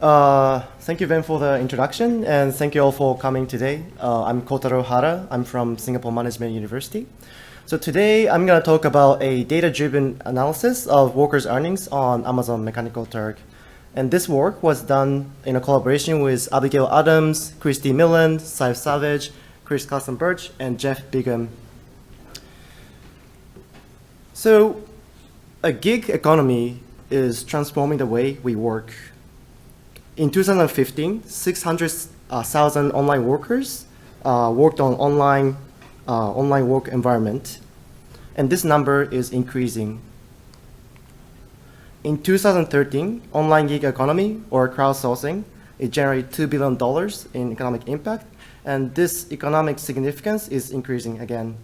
Thank you, Ben, for the introduction, and thank you all for coming today. I'm Kotaro Hara. I'm from Singapore Management University. So today, I'm going to talk about a data-driven analysis of workers' earnings on Amazon Mechanical Turk. And this work was done in a collaboration with Abigail Adams, Kristy Milland, Saiph Savage, Callison-Burch, and Jeff Bigham. So a gig economy is transforming the way we work. In 2015, 600,000 online workers worked on online work environment, and this number is increasing. In 2013, online gig economy, or crowdsourcing, it generated $2 billion in economic impact, and this economic significance is increasing again.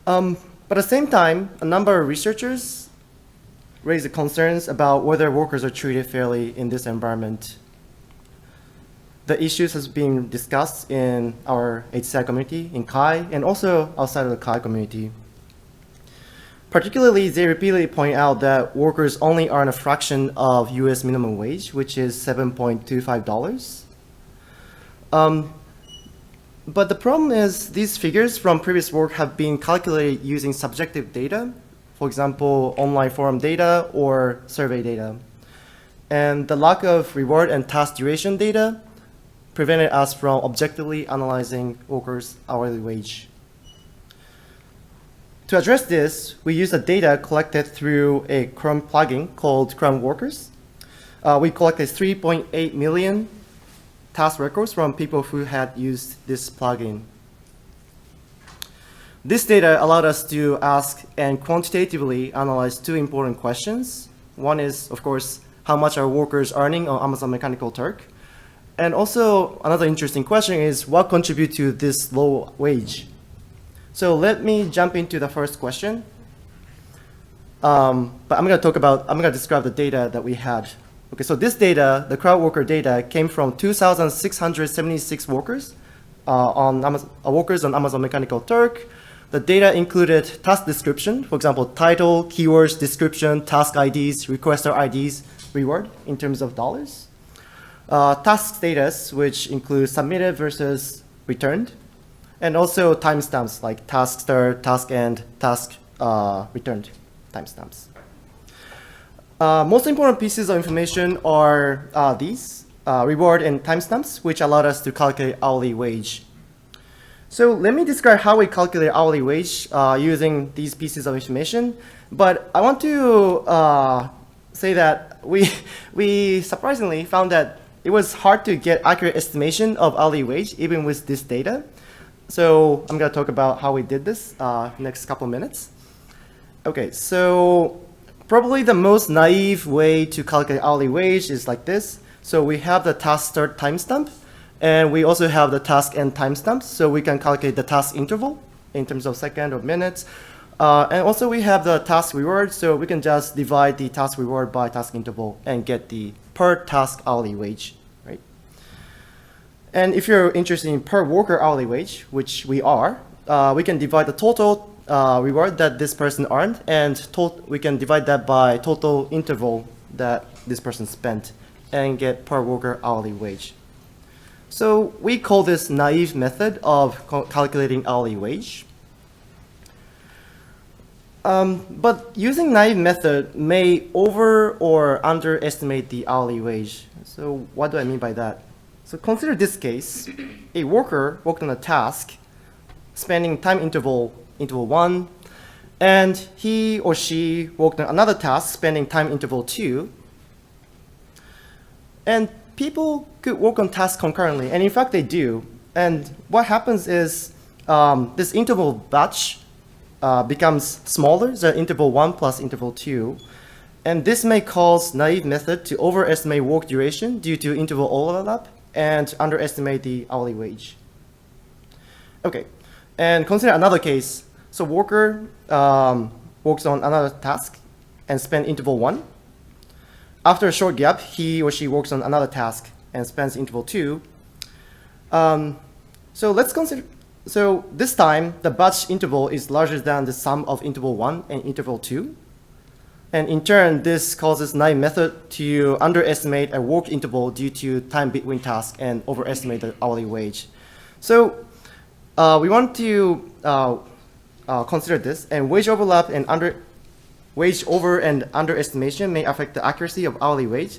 But at the same time, a number of researchers raise concerns about whether workers are treated fairly in this environment. The issues has been discussed in our HCI community, in CHI, and also outside of the CHI community. Particularly, they repeatedly point out that workers only earn a fraction of US minimum wage, which is $7.25. But the problem is these figures from previous work have been calculated using subjective data, for example, online forum data or survey data. And the lack of reward and task duration data prevented us from objectively analyzing workers' hourly wage. To address this, we use the data collected through a Chrome plugin called Crowdworkers. We collected 3.8 million task records from people who had used this plugin. This data allowed us to ask and quantitatively analyze two important questions. One is, of course, how much are workers earning on Amazon Mechanical Turk? And also, another interesting question is, what contributes to this low wage? So let me jump into the first question. But I'm going to describe the data that we had. Okay, so this data, the crowd worker data, came from 2,676 workers on Amazon Mechanical Turk. The data included task description, for example, title, keywords, description, task IDs, requester IDs, reward in terms of dollars. Task status, which includes submitted versus returned, and also timestamps like task start, task end, task returned timestamps. Most important pieces of information are these, reward and timestamps, which allowed us to calculate hourly wage. So let me describe how we calculate hourly wage using these pieces of information. But I want to say that we surprisingly found that it was hard to get accurate estimation of hourly wage even with this data. So I'm going to talk about how we did this next couple of minutes. Okay, so probably the most naive way to calculate hourly wage is like this. So we have the task start timestamp, and we also have the task end timestamps, so we can calculate the task interval in terms of seconds or minutes. And also we have the task reward, so we can just divide the task reward by task interval and get the per task hourly wage, right? And if you're interested in per worker hourly wage, which we are, we can divide the total reward that this person earned, and we can divide that by total interval that this person spent and get per worker hourly wage. So we call this naive method of calculating hourly wage. But using naive method may over or underestimate the hourly wage. So what do I mean by that? So consider this case. A worker worked on a task spanning time interval 1, and he or she worked on another task spanning time interval 2. And people could work on tasks concurrently, and in fact they do. And what happens is this interval batch becomes smaller than interval 1 plus interval 2. And this may cause naive method to overestimate work duration due to interval overlap and underestimate the hourly wage. Okay, and consider another case. So worker works on another task and spend interval 1. After a short gap, he or she works on another task and spends interval 2. So let's consider, so this time the batch interval is larger than the sum of interval 1 and interval 2. And in turn, this causes naive method to underestimate a work interval due to time between tasks and overestimate the hourly wage. So we want to consider this, and wage overlap and wage over and underestimation may affect the accuracy of hourly wage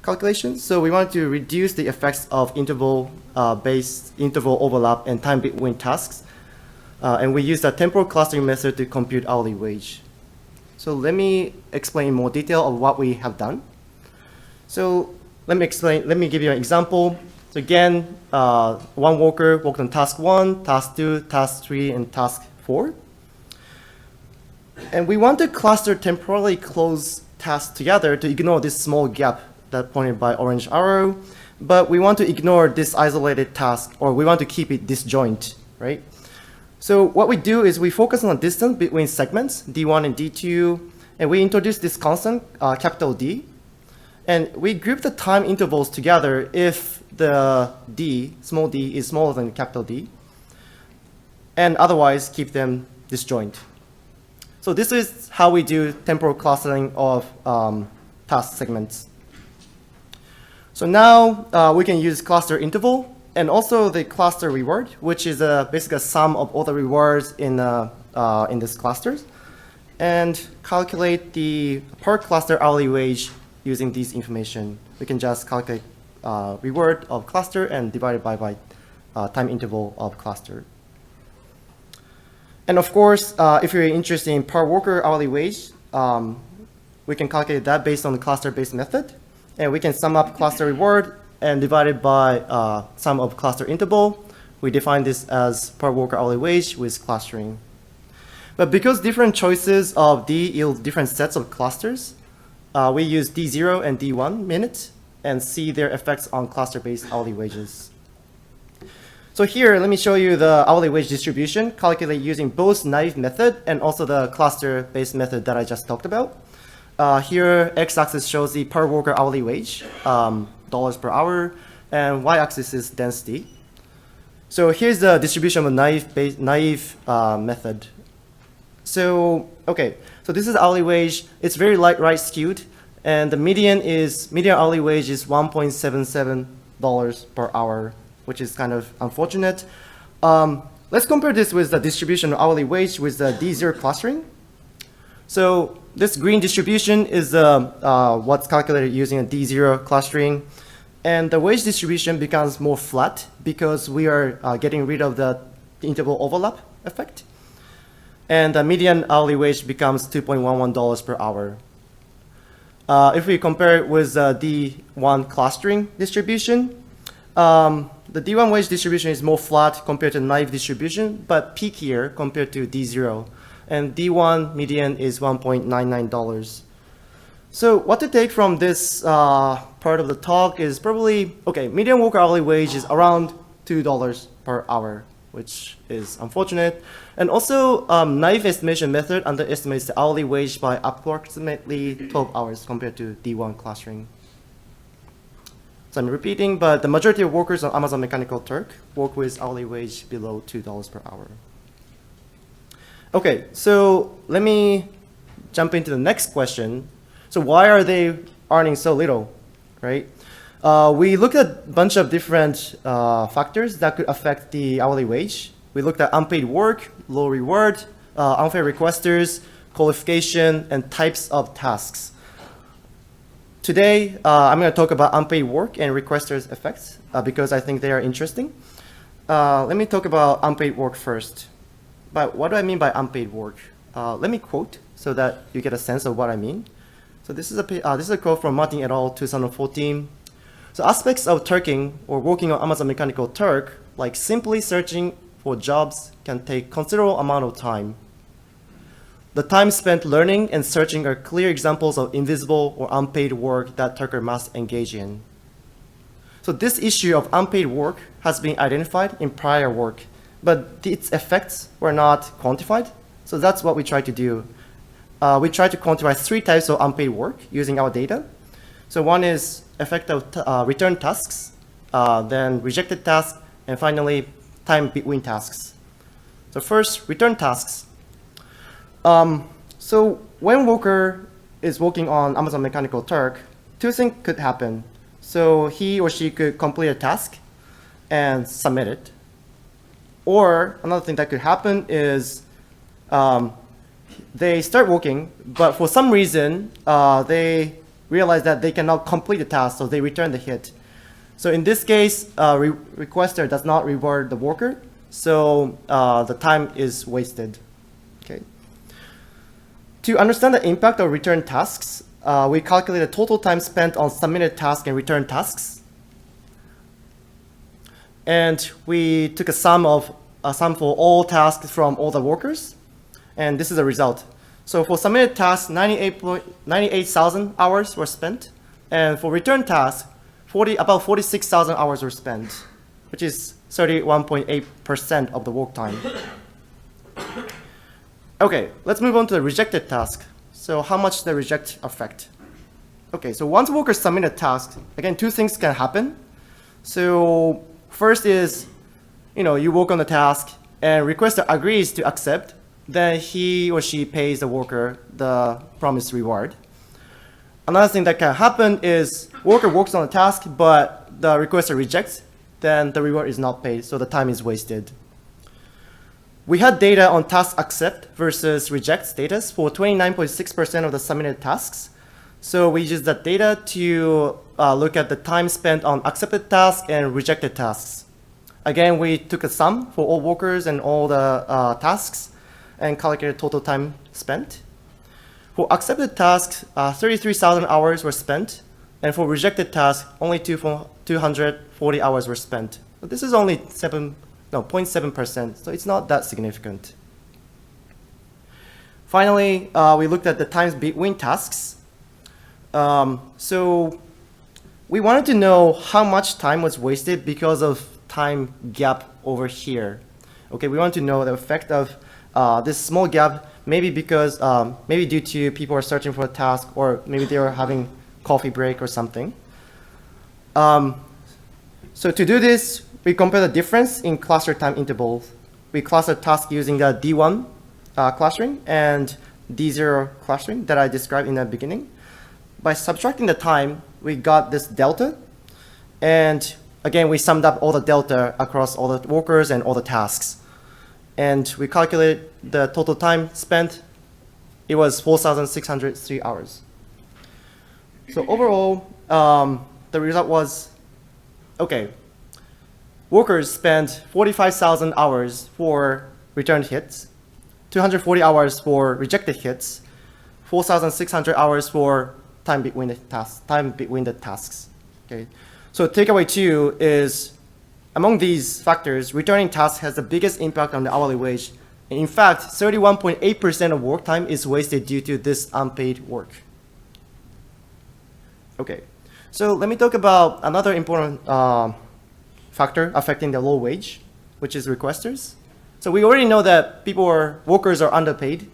calculations. So we want to reduce the effects of interval-based interval overlap and time between tasks. And we use the temporal clustering method to compute hourly wage. So let me explain in more detail of what we have done. So let me give you an example. So again, one worker worked on task 1, task 2, task 3, and task 4. And we want to cluster temporally close tasks together to ignore this small gap that pointed by orange arrow. But we want to ignore this isolated task, or we want to keep it disjoint, right? So what we do is we focus on the distance between segments, D1 and D2, and we introduce this constant, capital D. And we group the time intervals together if the D, small d, is smaller than capital D, and otherwise keep them disjoint. So this is how we do temporal clustering of task segments. So now we can use cluster interval and also the cluster reward, which is basically a sum of all the rewards in this clusters, and calculate the per cluster hourly wage using this information. We can just calculate reward of cluster and divide it by time interval of cluster. And of course, if you're interested in per worker hourly wage, we can calculate that based on the cluster-based method. And we can sum up cluster reward and divide it by sum of cluster interval. We define this as per worker hourly wage with clustering. But because different choices of D yield different sets of clusters, we use D0 and D1 minutes and see their effects on cluster-based hourly wages. So here, let me show you the hourly wage distribution calculated using both naive method and also the cluster-based method that I just talked about. Here, x-axis shows the per worker hourly wage, dollars per hour, and y-axis is density. So here's the distribution of naive method. So, okay, so this is hourly wage. It's very right skewed, and the median hourly wage is $1.77 per hour, which is kind of unfortunate. Let's compare this with the distribution of hourly wage with the D0 clustering. So this green distribution is what's calculated using a D0 clustering. And the wage distribution becomes more flat because we are getting rid of the interval overlap effect. And the median hourly wage becomes $2.11 per hour. If we compare it with the D1 clustering distribution, the D1 wage distribution is more flat compared to naive distribution, but peakier compared to D0. And D1 median is $1.99. So what to take from this part of the talk is probably, okay, median worker hourly wage is around $2 per hour, which is unfortunate. And also, naive estimation method underestimates the hourly wage by approximately 12 hours compared to D1 clustering. So I'm repeating, but the majority of workers on Amazon Mechanical Turk work with hourly wage below $2 per hour. Okay, so let me jump into the next question. So why are they earning so little, right? We looked at a bunch of different factors that could affect the hourly wage. We looked at unpaid work, low reward, unfair requesters, qualification, and types of tasks. Today, I'm going to talk about unpaid work and requesters' effects because I think they are interesting. Let me talk about unpaid work first. But what do I mean by unpaid work? Let me quote so that you get a sense of what I mean. So this is a quote from Martin et al. 2014. So aspects of Turking or working on Amazon Mechanical Turk, like simply searching for jobs, can take considerable amount of time. The time spent learning and searching are clear examples of invisible or unpaid work that Turker must engage in. So this issue of unpaid work has been identified in prior work, but its effects were not quantified. So that's what we try to do. We try to quantify 3 types of unpaid work using our data. So one is effect of return tasks, then rejected tasks, and finally time between tasks. So first, return tasks. So when worker is working on Amazon Mechanical Turk, two things could happen. So he or she could complete a task and submit it. Or another thing that could happen is they start working, but for some reason, they realize that they cannot complete the task, so they return the hit. So in this case, requester does not reward the worker, so the time is wasted. Okay. To understand the impact of return tasks, we calculate the total time spent on submitted tasks and return tasks. And we took a sum for all tasks from all the workers, and this is the result. So for submitted tasks, 98,000 hours were spent, and for return tasks, about 46,000 hours were spent, which is 31.8% of the work time. Okay, let's move on to the rejected task. So how much the reject affect? Okay, so once workers submit a task, again, two things can happen. So first is, you work on the task and requester agrees to accept, then he or she pays the worker the promised reward. Another thing that can happen is worker works on the task, but the requester rejects, then the reward is not paid, so the time is wasted. We had data on task accept versus reject status for 29.6% of the submitted tasks. So we used that data to look at the time spent on accepted tasks and rejected tasks. Again, we took a sum for all workers and all the tasks and calculated total time spent. For accepted tasks, 33,000 hours were spent, and for rejected tasks, only 240 hours were spent. But this is only 0.7%, so it's not that significant. Finally, we looked at the times between tasks. So we wanted to know how much time was wasted because of time gap over here. Okay, we want to know the effect of this small gap, maybe because, maybe due to people are searching for a task, or maybe they are having coffee break or something. So to do this, we compare the difference in cluster time intervals. We cluster tasks using the D1 clustering and D0 clustering that I described in the beginning. By subtracting the time, we got this delta. And again, we summed up all the delta across all the workers and all the tasks. And we calculated the total time spent. It was 4,603 hours. So overall, the result was, okay, workers spent 45,000 hours for returned hits, 240 hours for rejected hits, 4,600 hours for time between the tasks. Okay, so takeaway 2 is, among these factors, returning tasks has the biggest impact on the hourly wage. And in fact, 31.8% of work time is wasted due to this unpaid work. Okay, so let me talk about another important factor affecting the low wage, which is requesters. So we already know that workers are underpaid,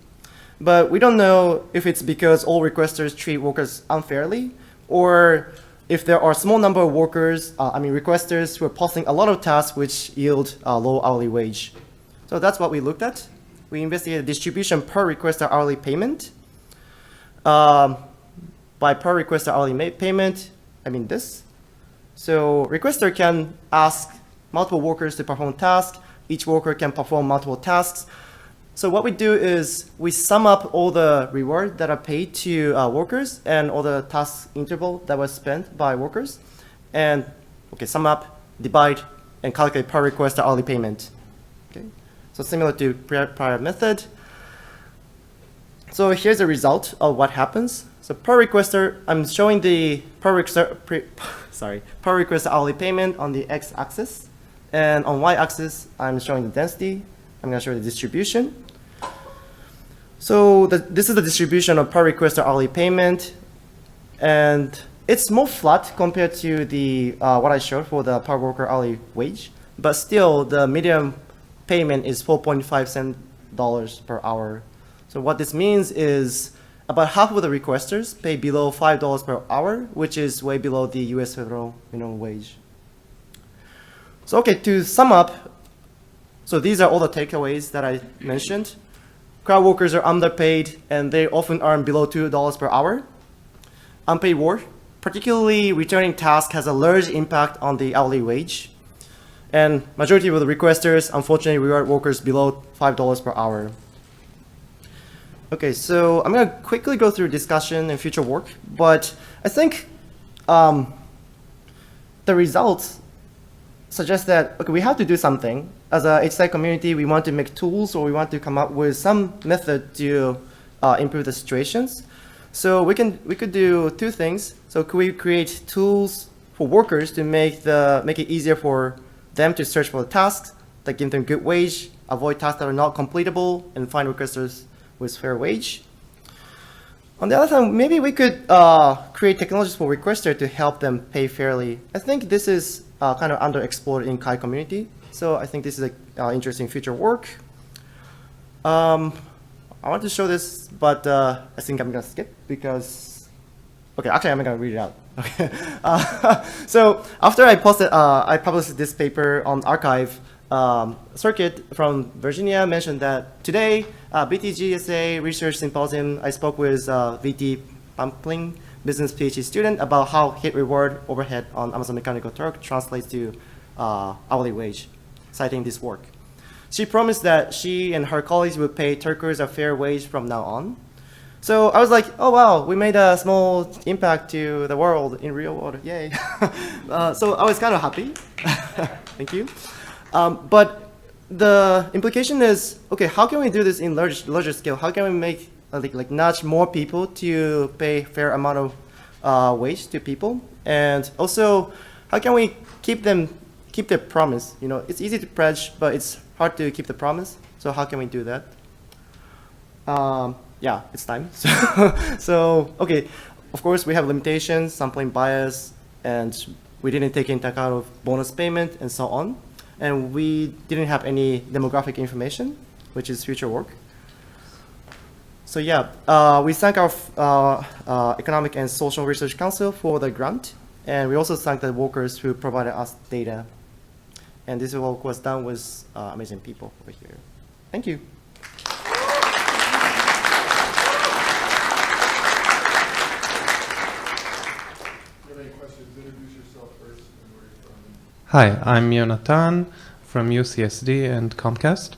but we don't know if it's because all requesters treat workers unfairly, or if there are a small number of workers, requesters who are posting a lot of tasks which yield a low hourly wage. So that's what we looked at. We investigated distribution per requester hourly payment. By per requester hourly payment, I mean this. So requester can ask multiple workers to perform tasks. Each worker can perform multiple tasks. So what we do is we sum up all the rewards that are paid to workers and all the task interval that was spent by workers, and sum up, divide, and calculate per requester hourly payment. Okay, so similar to prior method. So here's the result of what happens. So per requester, I'm showing the per requester hourly payment on the x-axis, and on y-axis, I'm showing the density. I'm going to show the distribution. So this is the distribution of per requester hourly payment, and it's more flat compared to the what I showed for the per worker hourly wage, but still the median payment is $4.5 per hour. So what this means is about half of the requesters pay below $5 per hour, which is way below the US federal minimum wage. So to sum up, so these are all the takeaways that I mentioned. crowd workers are underpaid, and they often earn below $2 per hour. Unpaid work, particularly returning tasks, has a large impact on the hourly wage. And majority of the requesters, unfortunately, reward workers below $5 per hour. Okay, so I'm going to quickly go through discussion and future work, but I think the results suggest that, okay, we have to do something. As a HSI community, we want to make tools, or we want to come up with some method to improve the situations. So we could do two things. So could we create tools for workers to make it easier for them to search for the tasks that give them good wage, avoid tasks that are not completable, and find requesters with fair wage. On the other hand, maybe we could create technologies for requesters to help them pay fairly. I think this is kind of underexplored in Kai community. So I think this is an interesting future work. I want to show this, but I think I'm going to skip because, okay, actually I'm going to read it out. Okay. So after I published this paper on arXiv, Circuit from Virginia mentioned that today, BTGSA Research Symposium, I spoke with VT Pampling, business PhD student, about how hit reward overhead on Amazon Mechanical Turk translates to hourly wage, citing this work. She promised that she and her colleagues would pay Turkers a fair wage from now on. So I was like, oh wow, we made a small impact to the world in real world, yay. So I was kind of happy, thank you. But the implication is, okay, how can we do this in larger scale? How can we make like nudge more people to pay fair amount of wage to people? And also, how can we keep their promise? You know, it's easy to pledge, but it's hard to keep the promise. So how can we do that? Yeah, it's time. So okay, of course we have limitations, sampling bias, and we didn't take into account of bonus payment and so on. And we didn't have any demographic information, which is future work. So yeah, we thank our Economic and Social Research Council for the grant, and we also thank the workers who provided us data. And this work was done with amazing people over here. Thank you. Hi, I'm Jonathan from UCSD and Comcast.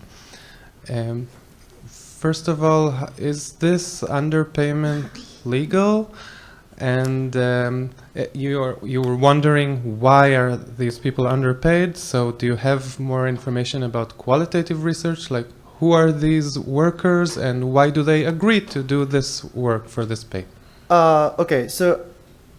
First of all, is this underpayment legal? And you were wondering why are these people underpaid? So do you have more information about qualitative research, like who are these workers and why do they agree to do this work for this pay? Okay, so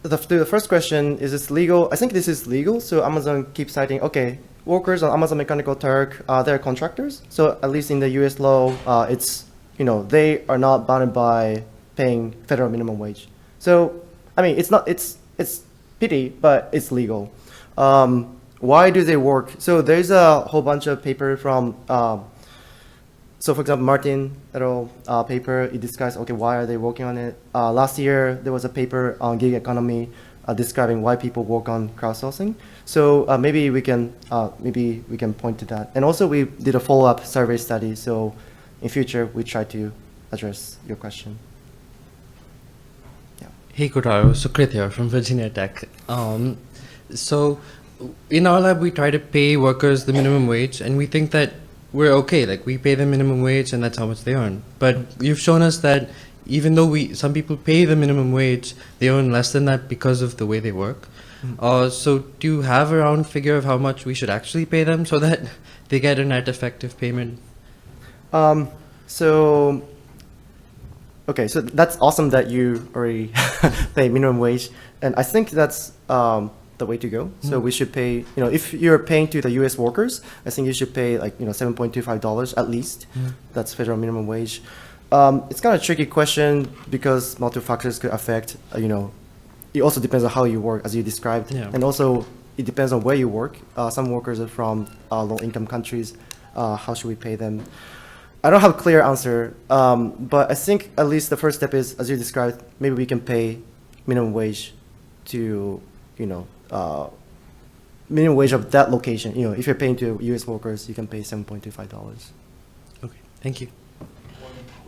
the first question, is this legal? I think this is legal. So Amazon keeps citing, okay, workers on Amazon Mechanical Turk, they're contractors. So at least in the US law, it's, you know, they are not bounded by paying federal minimum wage. So, I mean, it's pity, but it's legal. Why do they work? So there's a whole bunch of paper from, so for example, Martin et al. Paper, it discussed, okay, why are they working on it? Last year, there was a paper on gig economy describing why people work on crowdsourcing. So maybe we can point to that. And also we did a follow-up survey study. So in future, we try to address your question. Yeah. Hey Kotaro, Sukrit here from Virginia Tech. So in our lab, we try to pay workers the minimum wage, and we think that we're okay, like we pay the minimum wage and that's how much they earn. But you've shown us that even though some people pay the minimum wage, they earn less than that because of the way they work. So do you have a round figure of how much we should actually pay them so that they get a net effective payment? So that's awesome that you already pay minimum wage. And I think that's the way to go. So we should pay, you know, if you're paying to the US workers, I think you should pay like, you know, $7.25 at least. That's federal minimum wage. It's kind of a tricky question because multiple factors could affect, you know, it also depends on how you work, as you described. Yeah. And also it depends on where you work. Some workers are from low income countries. How should we pay them? I don't have a clear answer, but I think at least the first step is, as you described, maybe we can pay minimum wage to, you know, minimum wage of that location. You know, if you're paying to US workers, you can pay $7.25. Okay, thank you. One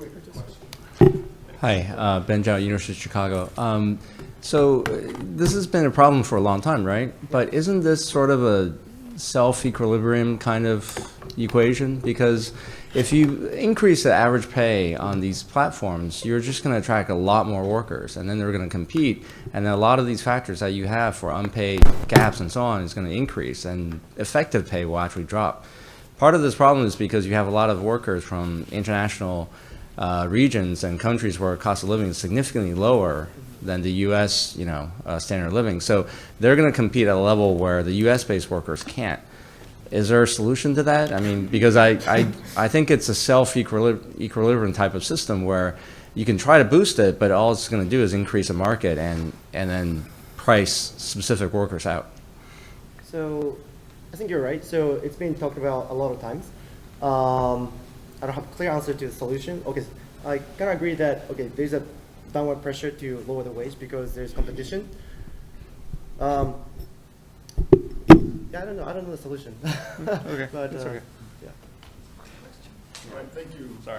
Hi, Ben Zhao, University of Chicago. This has been a problem for a long time, right? But isn't this sort of a self-equilibrium kind of equation? Because if you increase the average pay on these platforms, you're just going to attract a lot more workers, and then they're going to compete, and then a lot of these factors that you have for unpaid gaps and so on is going to increase, and effective pay will actually drop. Part of this problem is because you have a lot of workers from international regions and countries where cost of living is significantly lower than the U.S. Standard of living. So they're going to compete at a level where the U.S.-based workers can't. Is there a solution to that? I mean, because I think it's a self-equilibrium type of system where you can try to boost it, but all it's going to do is increase the market and then price specific workers out. So I think you're right. So it's been talked about a lot of times. I don't have a clear answer to the solution. Okay, I kind of agree that, okay, there's a downward pressure to lower the wage because there's competition. Yeah, I don't know the solution. Okay, but, that's okay. yeah. All right, thank you. Sorry.